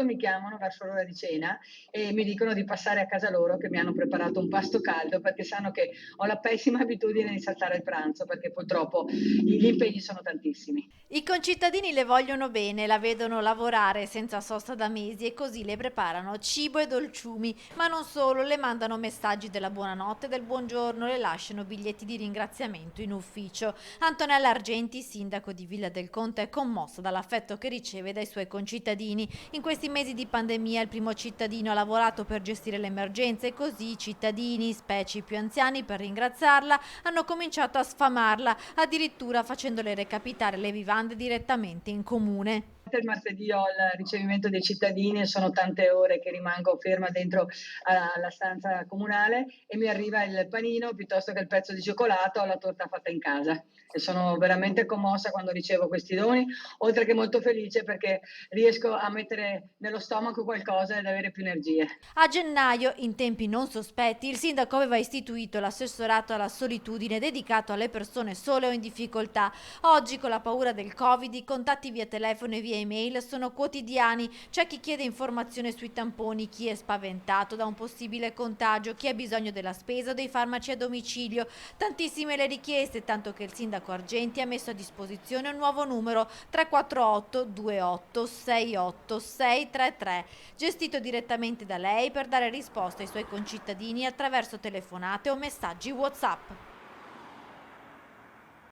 soprattutto mi chiamano verso l'ora di cena e mi dicono di passare a casa loro che mi hanno preparato un pasto caldo perché sanno che ho la pessima abitudine di saltare il pranzo perché purtroppo gli impegni sono tantissimi. I concittadini le vogliono bene, la vedono lavorare senza sosta da mesi e così le preparano cibo e dolciumi, ma non solo, le mandano messaggi della buonanotte, del buongiorno, le lasciano biglietti di ringraziamento in ufficio. Antonella Argenti, sindaco di Villa del Conte, è commossa dall'affetto che riceve dai suoi concittadini. In questi mesi di pandemia il primo cittadino ha lavorato per gestire l'emergenza e così i cittadini, specie i più anziani, per ringraziarla, hanno cominciato a sfamarla, addirittura facendole recapitare le vivande direttamente in comune. Il martedì ho il ricevimento dei cittadini e sono tante ore che rimango ferma dentro alla stanza comunale e mi arriva il panino piuttosto che il pezzo di cioccolato o la torta fatta in casa. E sono veramente commossa quando ricevo questi doni, oltre che molto felice perché riesco a mettere nello stomaco qualcosa ed avere più energie. A gennaio, in tempi non sospetti, il sindaco aveva istituito l'assessorato alla solitudine dedicato alle persone sole o in difficoltà. Oggi, con la paura del Covid, i contatti via telefono e via email sono quotidiani. C'è chi chiede informazioni sui tamponi, chi è spaventato da un possibile contagio, chi ha bisogno della spesa o dei farmaci a domicilio. Tantissime le richieste, tanto che il sindaco Argenti ha messo a disposizione un nuovo numero 348 28 68 633, gestito direttamente da lei per dare risposta ai suoi concittadini attraverso telefonate o messaggi WhatsApp.